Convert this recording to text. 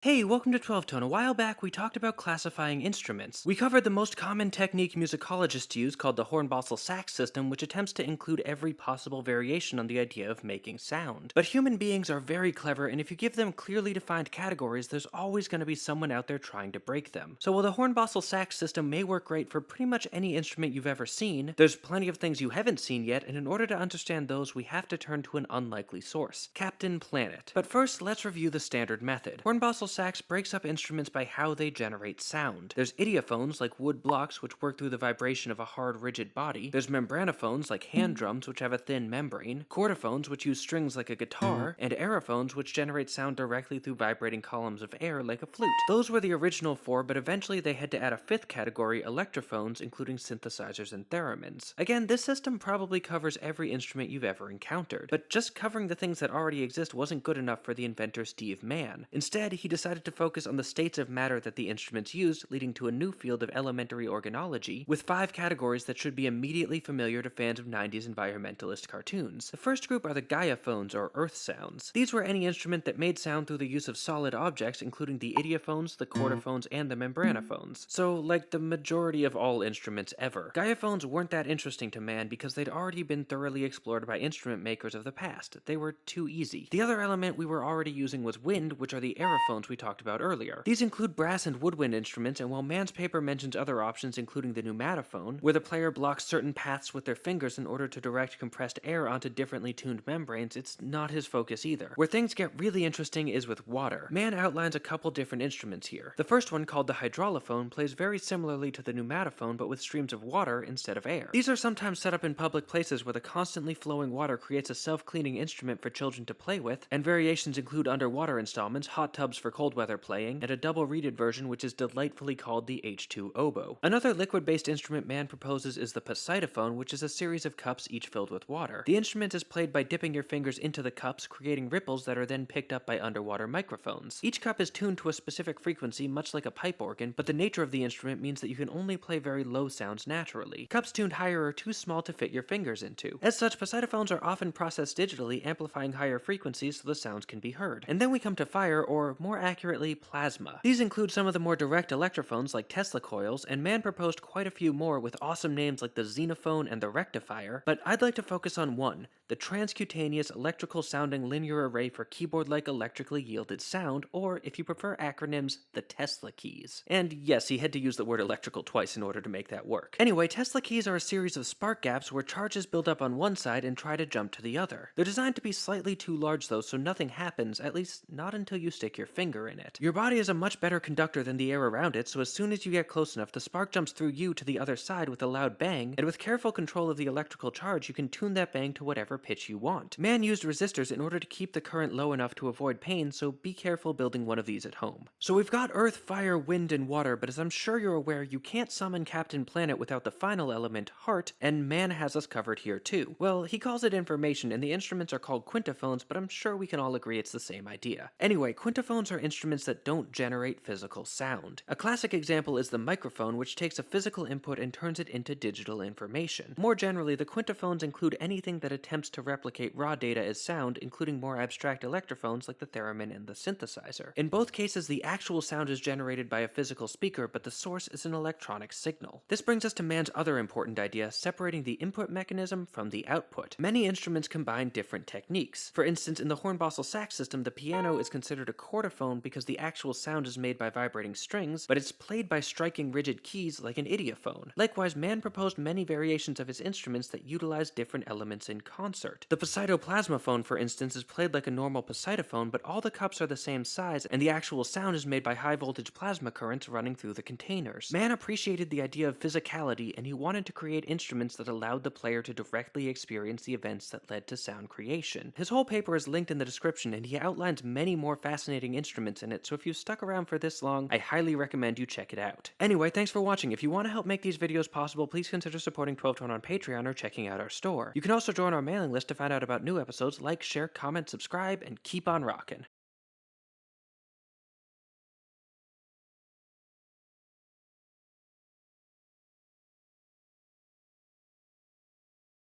Hey, welcome to 12 Tone. A while back, we talked about classifying instruments. We covered the most common technique musicologists use called the Hornbostel sax system, which attempts to include every possible variation on the idea of making sound. But human beings are very clever, and if you give them clearly defined categories, there's always going to be someone out there trying to break them. So while the Hornbostel sax system may work great for pretty much any instrument you've ever seen, there's plenty of things you haven't seen yet, and in order to understand those, we have to turn to an unlikely source, Captain Planet. But first, let's review the standard method. Hornbostel sax breaks up instruments by how they generate sound. There's idiophones, like wood blocks, which work through the vibration of a hard, rigid body. There's membranophones, like hand drums, which have a thin membrane. Chordophones, which use strings like a guitar. And aerophones, which generate sound directly through vibrating columns of air like a flute. Those were the original four, but eventually they had to add a fifth category, electrophones, including synthesizers and theremins. Again, this system probably covers every instrument you've ever encountered, but just covering the things that already exist wasn't good enough for the inventor Steve Mann. Instead, he decided to focus on the states of matter that the instruments used, leading to a new field of elementary organology, with 5 categories that should be immediately familiar to fans of 90s environmentalist cartoons. The first group are the Gaiaphones, or earth sounds. These were any instrument that made sound through the use of solid objects, including the idiophones, the chordophones, and the membranophones. So, like the majority of all instruments ever. Gaiaphones weren't that interesting to man because they'd already been thoroughly explored by instrument makers of the past. They were too easy. The other element we were already using was wind, which are the aerophones we talked about earlier. These include brass and woodwind instruments, and while Mann's paper mentions other options including the pneumatophone, where the player blocks certain paths with their fingers in order to direct compressed air onto differently tuned membranes, it's not his focus either. Where things get really interesting is with water. Mann outlines a couple different instruments here. The first one, called the hydraulophone, plays very similarly to the pneumatophone but with streams of water instead of air. These are sometimes set up in public places where the constantly flowing water creates a self-cleaning instrument for children to play with, and variations include underwater installments, hot tubs for cold weather playing, and a double-reeded version which is delightfully called the H2 oboe. Another liquid-based instrument Mann proposes is the posithophone, which is a series of cups each filled with water. The instrument is played by dipping your fingers into the cups, creating ripples that are then picked up by underwater microphones. Each cup is tuned to a specific frequency, much like a pipe organ, but the nature of the instrument means that you can only play very low sounds naturally. Cups tuned higher are too small to fit your fingers into. As such, positophones are often processed digitally, amplifying higher frequencies so the sounds can be heard. And then we come to fire, or more accurately, plasma. These include some of the more direct electrophones like Tesla coils, and Mann proposed quite a few more with awesome names like the xenophone and the rectifier, but I'd like to focus on one, the transcutaneous electrical sounding linear array for keyboard-like electrically yielded sound, or if you prefer acronyms, the Tesla keys. And yes, he had to use the word electrical twice in order to make that work. Anyway, Tesla keys are a series of spark gaps where charges build up on one side and try to jump to the other. They're designed to be slightly too large though, so nothing happens, at least not until you stick your finger in it. Your body is a much better conductor than the air around it, so as soon as you get close enough, the spark jumps through you to the other side with a loud bang, and with careful control of the electrical charge, you can tune that bang to whatever pitch you want. Mann used resistors in order to keep the current low enough to avoid pain, so be careful building one of these at home. So we've got earth, fire, wind, and water, but as I'm sure you're aware, you can't summon Captain Planet without the final element, heart, and Mann has us covered here too. Well, he calls it information, and the instruments are called quintophones, but I'm sure we can all agree it's the same idea. Anyway, quintophones are instruments that don't generate physical sound. A classic example is the microphone, which takes a physical input and turns it into digital information. More generally, the quintophones include anything that attempts to replicate raw data as sound, including more abstract electrophones like the theremin and the synthesizer. In both cases, the actual sound is generated by a physical speaker, but the source is an electronic signal. This brings us to Mann's other important idea, separating the input mechanism from the output. Many instruments combine different techniques. For instance, in the Hornbostel sax system, the piano is considered a chordophone because the actual sound is made by vibrating strings, but it's played by striking rigid keys like an idiophone. Likewise, Mann proposed many variations of his instruments that utilize different elements in concert. The positoplasmaphone, for instance, is played like a normal posithophone, but all the cups are the same size, and the actual sound is made by high-voltage plasma currents running through the containers. Mann appreciated the idea of physicality, and he wanted to create instruments that allowed the player to directly experience the events that led to sound creation. His whole paper is linked in the description, and he outlines many more fascinating instruments in it, so if you've stuck around for this long, I highly recommend you check it out. Anyway, thanks for watching. If you want to help make these videos possible, please consider supporting 12 Tone on Patreon or checking out our store. You can also join our mailing list to find out about new episodes, like, share, comment, subscribe, and keep on rockin'.